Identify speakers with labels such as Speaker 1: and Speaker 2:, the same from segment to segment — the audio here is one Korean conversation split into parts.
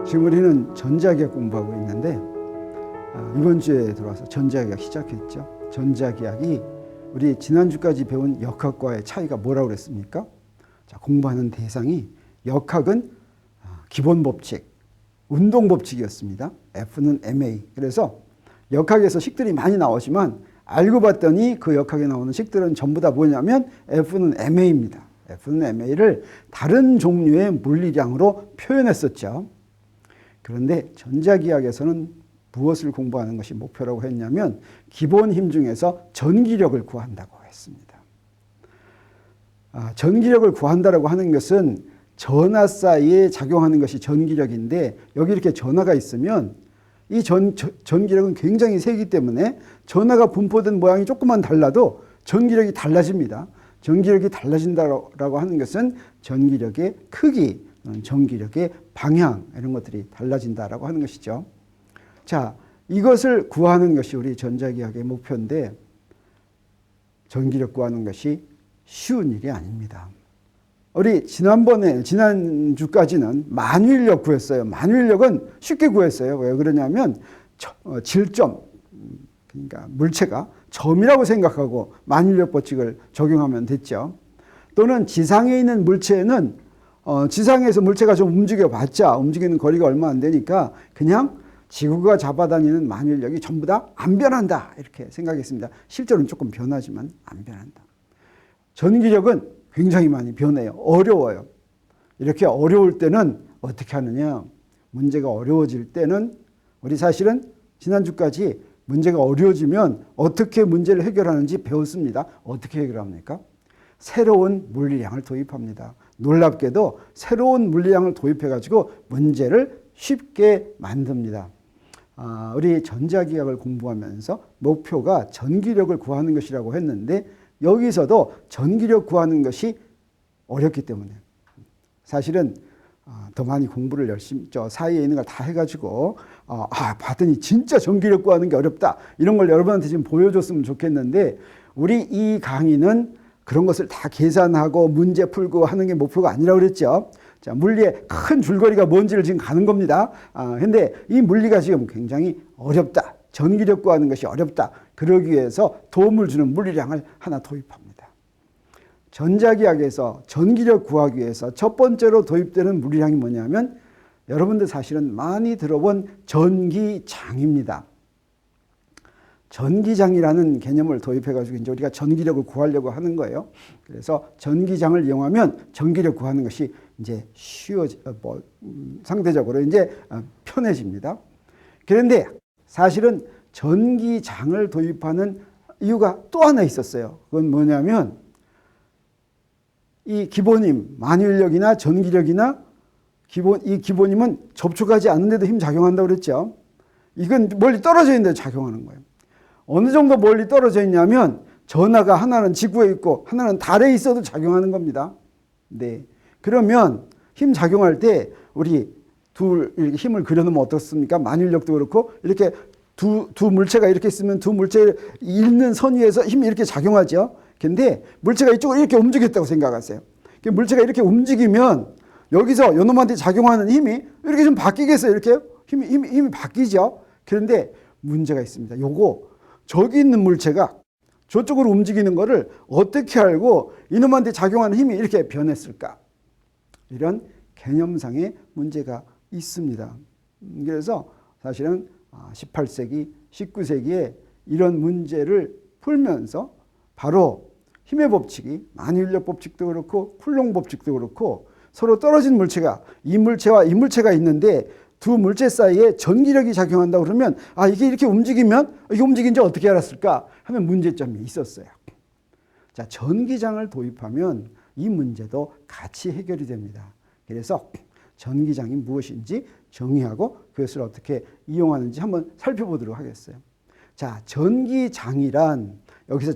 Speaker 1: 지금 우리는 전자기학 공부하고 있는데 이번 주에 들어와서 전자기학 시작했죠. 전자기학이 우리 지난주까지 배운 역학과의 차이가 뭐라고 그랬습니까? 자, 공부하는 대상이 역학은 기본 법칙, 운동 법칙이었습니다. F는 ma. 그래서 역학에서 식들이 많이 나오지만 알고 봤더니 그 역학에 나오는 식들은 전부 다 뭐냐면 F는 ma입니다. F는 ma를 다른 종류의 물리량으로 표현했었죠. 그런데 전자기학에서는 무엇을 공부하는 것이 목표라고 했냐면 기본 힘 중에서 전기력을 구한다고 했습니다. 전기력을 구한다라고 하는 것은 전하 사이에 작용하는 것이 전기력인데 여기 이렇게 전하가 있으면 이 전기력은 굉장히 세기 때문에 전하가 분포된 모양이 조금만 달라도 전기력이 달라집니다. 전기력이 달라진다라고 하는 것은 전기력의 크기, 전기력의 방향 이런 것들이 달라진다라고 하는 것이죠. 자, 이것을 구하는 것이 우리 전자기학의 목표인데 전기력 구하는 것이 쉬운 일이 아닙니다. 우리 지난주까지는 만유인력 구했어요. 만유인력은 쉽게 구했어요. 왜 그러냐면 질점, 그러니까 물체가 점이라고 생각하고 만유인력 법칙을 적용하면 됐죠. 또는 지상에 있는 물체는 지상에서 물체가 좀 움직여봤자 움직이는 거리가 얼마 안 되니까 그냥 지구가 잡아다니는 만유인력이 전부 다 안 변한다 이렇게 생각했습니다. 실제로는 조금 변하지만 안 변한다. 전기력은 굉장히 많이 변해요. 어려워요. 이렇게 어려울 때는 어떻게 하느냐. 문제가 어려워질 때는 우리 사실은 지난주까지 문제가 어려워지면 어떻게 문제를 해결하는지 배웠습니다. 어떻게 해결합니까? 새로운 물리량을 도입합니다. 놀랍게도 새로운 물리량을 도입해가지고 문제를 쉽게 만듭니다. 우리 전자기학을 공부하면서 목표가 전기력을 구하는 것이라고 했는데 여기서도 전기력 구하는 것이 어렵기 때문에 사실은 더 많이 공부를 열심히 저 사이에 있는 걸 다 해가지고 봤더니 진짜 전기력 구하는 게 어렵다 이런 걸 여러분한테 지금 보여줬으면 좋겠는데 우리 이 강의는 그런 것을 다 계산하고 문제 풀고 하는 게 목표가 아니라고 그랬죠. 자, 물리의 큰 줄거리가 뭔지를 지금 가는 겁니다. 근데 이 물리가 지금 굉장히 어렵다. 전기력 구하는 것이 어렵다. 그러기 위해서 도움을 주는 물리량을 하나 도입합니다. 전자기학에서 전기력 구하기 위해서 첫 번째로 도입되는 물리량이 뭐냐면 여러분들 사실은 많이 들어본 전기장입니다. 전기장이라는 개념을 도입해가지고 이제 우리가 전기력을 구하려고 하는 거예요. 그래서 전기장을 이용하면 전기력 구하는 것이 이제 상대적으로 이제 편해집니다. 그런데 사실은 전기장을 도입하는 이유가 또 하나 있었어요. 그건 뭐냐면 이 기본힘, 만유인력이나 전기력이나 이 기본힘은 접촉하지 않는데도 힘 작용한다고 그랬죠. 이건 멀리 떨어져 있는데 작용하는 거예요. 어느 정도 멀리 떨어져 있냐면 전하가 하나는 지구에 있고 하나는 달에 있어도 작용하는 겁니다. 네. 그러면 힘 작용할 때 우리 둘 이렇게 힘을 그려놓으면 어떻습니까? 만유인력도 그렇고 이렇게 두 물체가 이렇게 있으면 두 물체를 잇는 선 위에서 힘이 이렇게 작용하죠. 근데 물체가 이쪽으로 이렇게 움직였다고 생각하세요. 물체가 이렇게 움직이면 여기서 요놈한테 작용하는 힘이 이렇게 좀 바뀌겠어요. 이렇게 힘이 바뀌죠. 그런데 문제가 있습니다. 요거 저기 있는 물체가 저쪽으로 움직이는 거를 어떻게 알고 이놈한테 작용하는 힘이 이렇게 변했을까? 이런 개념상의 문제가 있습니다. 그래서 사실은 18세기, 19세기에 이런 문제를 풀면서 바로 힘의 법칙이 만유인력 법칙도 그렇고 쿨롱 법칙도 그렇고 서로 떨어진 물체가 이 물체와 이 물체가 있는데 두 물체 사이에 전기력이 작용한다고 그러면 이게 이렇게 움직이면 이게 움직인지 어떻게 알았을까 하면 문제점이 있었어요. 자, 전기장을 도입하면 이 문제도 같이 해결이 됩니다. 그래서 전기장이 무엇인지 정의하고 그것을 어떻게 이용하는지 한번 살펴보도록 하겠어요. 자, 전기장이란 여기서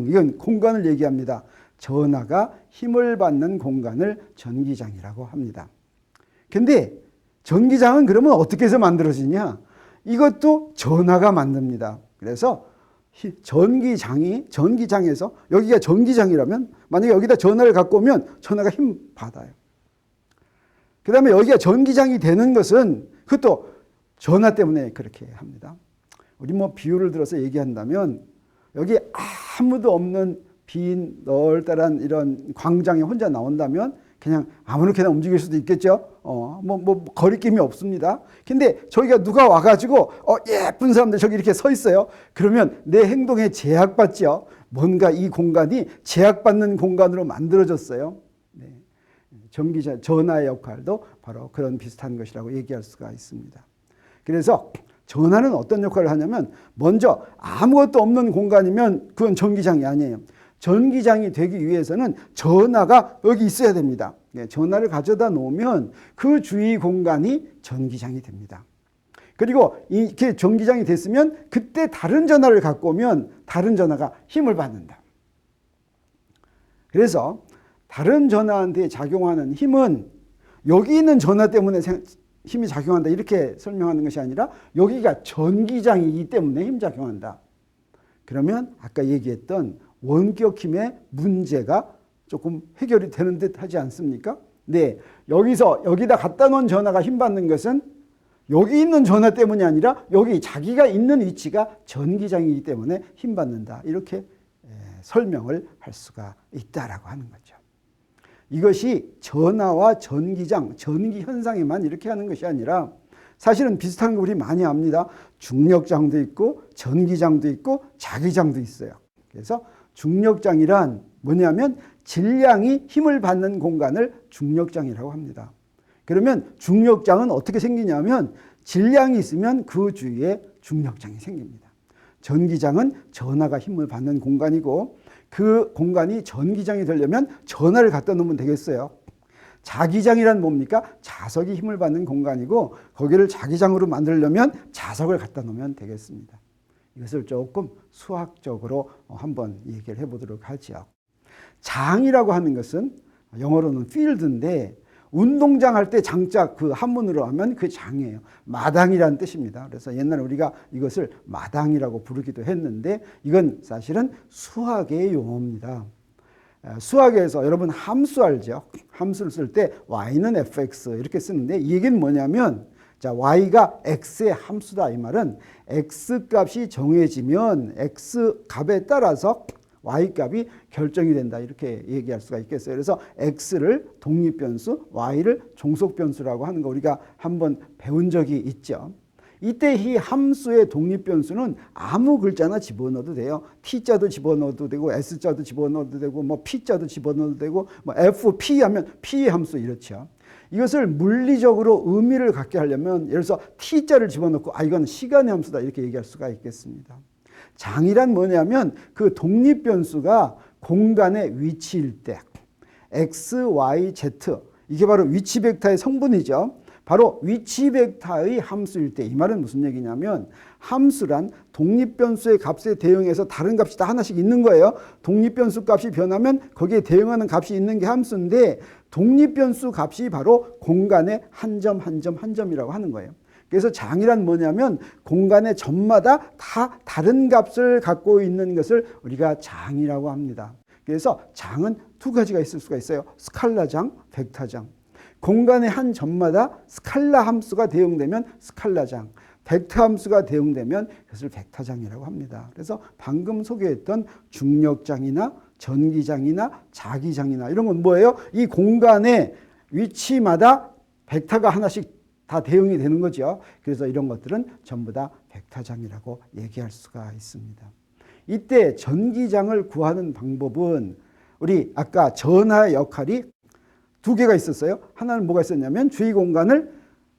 Speaker 1: 이건 공간을 얘기합니다. 전하가 힘을 받는 공간을 전기장이라고 합니다. 근데 전기장은 그러면 어떻게 해서 만들어지냐? 이것도 전하가 만듭니다. 그래서 전기장에서 여기가 전기장이라면 만약에 여기다 전하를 갖고 오면 전하가 힘 받아요. 그 다음에 여기가 전기장이 되는 것은 그것도 전화 때문에 그렇게 합니다. 우리 뭐 비유를 들어서 얘기한다면 여기 아무도 없는 빈 널따란 이런 광장에 혼자 나온다면 그냥 아무렇게나 움직일 수도 있겠죠. 뭐 거리낌이 없습니다. 근데 저기가 누가 와가지고 예쁜 사람들 저기 이렇게 서 있어요. 그러면 내 행동에 제약받죠. 뭔가 이 공간이 제약받는 공간으로 만들어졌어요. 네. 전화의 역할도 바로 그런 비슷한 것이라고 얘기할 수가 있습니다. 그래서 전화는 어떤 역할을 하냐면 먼저 아무것도 없는 공간이면 그건 전기장이 아니에요. 전기장이 되기 위해서는 전화가 여기 있어야 됩니다. 전화를 가져다 놓으면 그 주위 공간이 전기장이 됩니다. 그리고 이렇게 전기장이 됐으면 그때 다른 전화를 갖고 오면 다른 전화가 힘을 받는다. 그래서 다른 전화한테 작용하는 힘은 여기 있는 전화 때문에 힘이 작용한다 이렇게 설명하는 것이 아니라 여기가 전기장이기 때문에 힘 작용한다. 그러면 아까 얘기했던 원격 힘의 문제가 조금 해결이 되는 듯 하지 않습니까? 네, 여기다 갖다 놓은 전화가 힘 받는 것은 여기 있는 전화 때문이 아니라 여기 자기가 있는 위치가 전기장이기 때문에 힘 받는다. 이렇게 설명을 할 수가 있다라고 하는 거죠. 이것이 전화와 전기장, 전기 현상에만 이렇게 하는 것이 아니라 사실은 비슷한 거 우리 많이 압니다. 중력장도 있고 전기장도 있고 자기장도 있어요. 그래서 중력장이란 뭐냐면 질량이 힘을 받는 공간을 중력장이라고 합니다. 그러면 중력장은 어떻게 생기냐면 질량이 있으면 그 주위에 중력장이 생깁니다. 전기장은 전하가 힘을 받는 공간이고 그 공간이 전기장이 되려면 전하를 갖다 놓으면 되겠어요. 자기장이란 뭡니까? 자석이 힘을 받는 공간이고 거기를 자기장으로 만들려면 자석을 갖다 놓으면 되겠습니다. 이것을 조금 수학적으로 한번 얘기를 해보도록 하죠. 장이라고 하는 것은 영어로는 field인데 운동장 할 때 장자 그 한문으로 하면 그 장이에요. 마당이라는 뜻입니다. 그래서 옛날에 우리가 이것을 마당이라고 부르기도 했는데 이건 사실은 수학의 용어입니다. 수학에서 여러분 함수 알죠? 함수를 쓸 때 y는 fx 이렇게 쓰는데 이 얘기는 뭐냐면 자, y가 x의 함수다 이 말은 x 값이 정해지면 x 값에 따라서 y 값이 결정이 된다 이렇게 얘기할 수가 있겠어요. 그래서 x를 독립변수, y를 종속변수라고 하는 거 우리가 한번 배운 적이 있죠. 이때 이 함수의 독립변수는 아무 글자나 집어넣어도 돼요. t자도 집어넣어도 되고 s자도 집어넣어도 되고 뭐 p자도 집어넣어도 되고 뭐 fp 하면 p의 함수 이렇죠. 이것을 물리적으로 의미를 갖게 하려면 예를 들어서 t자를 집어넣고 이건 시간의 함수다 이렇게 얘기할 수가 있겠습니다. 장이란 뭐냐면 그 독립변수가 공간의 위치일 때 x, y, z 이게 바로 위치 벡터의 성분이죠. 바로 위치 벡터의 함수일 때 이 말은 무슨 얘기냐면 함수란 독립변수의 값에 대응해서 다른 값이 다 하나씩 있는 거예요. 독립변수 값이 변하면 거기에 대응하는 값이 있는 게 함수인데 독립변수 값이 바로 공간의 한 점 한 점 한 점이라고 하는 거예요. 그래서 장이란 뭐냐면 공간의 점마다 다 다른 값을 갖고 있는 것을 우리가 장이라고 합니다. 그래서 장은 두 가지가 있을 수가 있어요. 스칼라장, 벡터장. 공간의 한 점마다 스칼라 함수가 대응되면 스칼라장, 벡터 함수가 대응되면 그것을 벡터장이라고 합니다. 그래서 방금 소개했던 중력장이나 전기장이나 자기장이나 이런 건 뭐예요? 이 공간의 위치마다 벡터가 하나씩 다 대응이 되는 거죠. 그래서 이런 것들은 전부 다 벡터장이라고 얘기할 수가 있습니다. 이때 전기장을 구하는 방법은 우리 아까 전하의 역할이 두 개가 있었어요. 하나는 뭐가 있었냐면 주위 공간을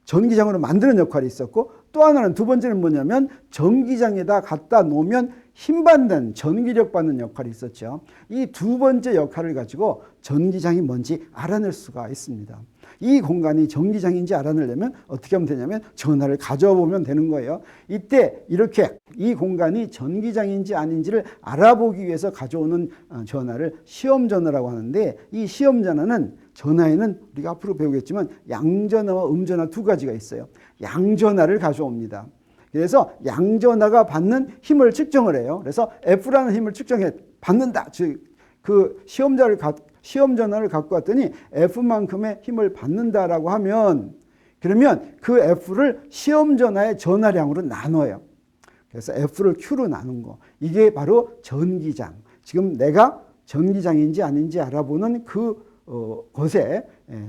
Speaker 1: 전기장으로 만드는 역할이 있었고 또 하나는 두 번째는 뭐냐면 전기장에다 갖다 놓으면 힘받는 전기력 받는 역할이 있었죠. 이 두 번째 역할을 가지고 전기장이 뭔지 알아낼 수가 있습니다. 이 공간이 전기장인지 알아내려면 어떻게 하면 되냐면 전화를 가져와 보면 되는 거예요. 이때 이렇게 이 공간이 전기장인지 아닌지를 알아보기 위해서 가져오는 전화를 시험전화라고 하는데 이 시험전화는 전화에는 우리가 앞으로 배우겠지만 양전화와 음전화 두 가지가 있어요. 양전화를 가져옵니다. 그래서 양전화가 받는 힘을 측정을 해요. 그래서 F라는 힘을 측정해 받는다. 즉 그 시험전화를 갖고 왔더니 F만큼의 힘을 받는다라고 하면 그러면 그 F를 시험 전화의 전화량으로 나눠요. 그래서 F를 Q로 나눈 거. 이게 바로 전기장. 지금 내가 전기장인지 아닌지 알아보는 것에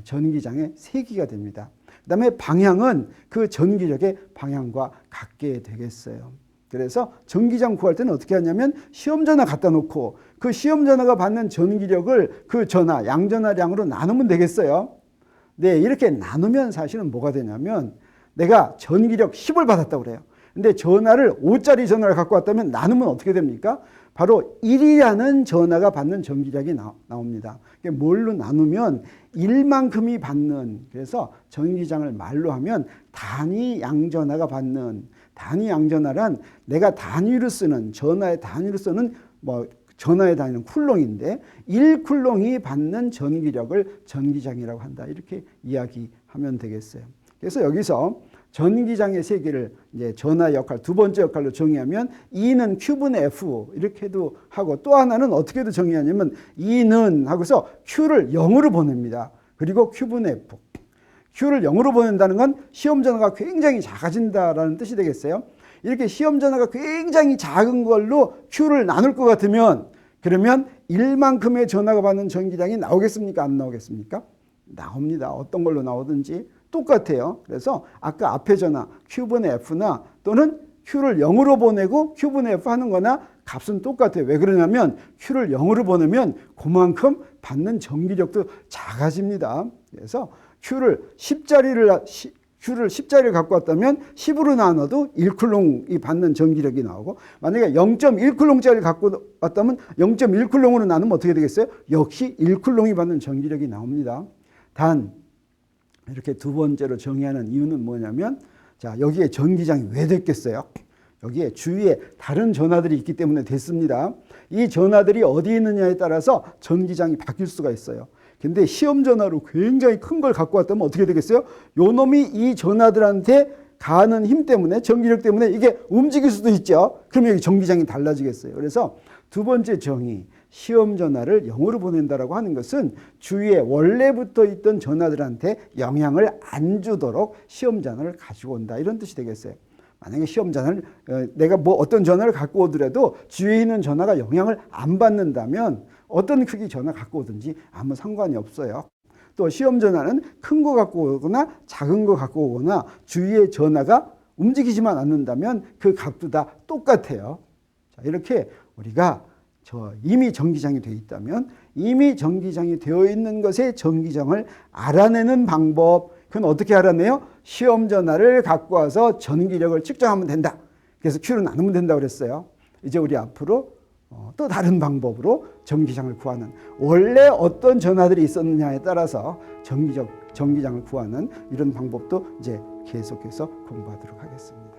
Speaker 1: 전기장의 세기가 됩니다. 그 다음에 방향은 그 전기력의 방향과 같게 되겠어요. 그래서 전기장 구할 때는 어떻게 하냐면 시험전화 갖다 놓고 그 시험전화가 받는 전기력을 그 전화, 양전화량으로 나누면 되겠어요. 네, 이렇게 나누면 사실은 뭐가 되냐면 내가 전기력 10을 받았다고 그래요. 근데 전화를 5짜리 전화를 갖고 왔다면 나누면 어떻게 됩니까? 바로 1이라는 전화가 받는 전기력이 나옵니다. 뭘로 나누면 1만큼이 받는, 그래서 전기장을 말로 하면 단위 양전화가 받는, 단위 양전화란 내가 단위로 쓰는, 전화의 단위로 쓰는 전화의 단위는 쿨롱인데 1쿨롱이 받는 전기력을 전기장이라고 한다. 이렇게 이야기하면 되겠어요. 그래서 여기서 전기장의 세기를 이제 전화 역할, 두 번째 역할로 정의하면 E는 Q분의 F 이렇게도 하고, 또 하나는 어떻게도 정의하냐면 E는 하고서 Q를 0으로 보냅니다. 그리고 Q분의 F. Q를 0으로 보낸다는 건 시험 전화가 굉장히 작아진다라는 뜻이 되겠어요. 이렇게 시험 전화가 굉장히 작은 걸로 Q를 나눌 것 같으면 그러면 1만큼의 전화가 받는 전기장이 나오겠습니까? 안 나오겠습니까? 나옵니다. 어떤 걸로 나오든지 똑같아요. 그래서 아까 앞에 전화 Q분의 F나 또는 Q를 0으로 보내고 Q분의 F 하는 거나 값은 똑같아요. 왜 그러냐면 Q를 0으로 보내면 그만큼 받는 전기력도 작아집니다. 그래서 Q를 10자리를 갖고 왔다면 10으로 나눠도 1쿨롱이 받는 전기력이 나오고, 만약에 0.1쿨롱짜리를 갖고 왔다면 0.1쿨롱으로 나누면 어떻게 되겠어요? 역시 1쿨롱이 받는 전기력이 나옵니다. 단 이렇게 두 번째로 정의하는 이유는 뭐냐면, 자, 여기에 전기장이 왜 됐겠어요? 여기에 주위에 다른 전하들이 있기 때문에 됐습니다. 이 전하들이 어디 있느냐에 따라서 전기장이 바뀔 수가 있어요. 근데 시험 전화로 굉장히 큰 걸 갖고 왔다면 어떻게 되겠어요? 요 놈이 이 전하들한테 가하는 힘 때문에, 전기력 때문에 이게 움직일 수도 있죠. 그러면 여기 전기장이 달라지겠어요. 그래서 두 번째 정의, 시험 전화를 0으로 보낸다라고 하는 것은 주위에 원래부터 있던 전하들한테 영향을 안 주도록 시험 전화를 가지고 온다, 이런 뜻이 되겠어요. 만약에 시험 전화를 내가 어떤 전화를 갖고 오더라도 주위에 있는 전화가 영향을 안 받는다면 어떤 크기 전화 갖고 오든지 아무 상관이 없어요. 또 시험 전화는 큰 거 갖고 오거나 작은 거 갖고 오거나 주위의 전화가 움직이지만 않는다면 그 값도 다 똑같아요. 자, 이렇게 우리가 이미 전기장이 되어 있다면 이미 전기장이 되어 있는 것의 전기장을 알아내는 방법, 그건 어떻게 알아내요? 시험 전화를 갖고 와서 전기력을 측정하면 된다. 그래서 Q를 나누면 된다고 그랬어요. 이제 우리 앞으로 또 다른 방법으로 전기장을 구하는, 원래 어떤 전하들이 있었느냐에 따라서 전기장을 구하는 이런 방법도 이제 계속해서 공부하도록 하겠습니다.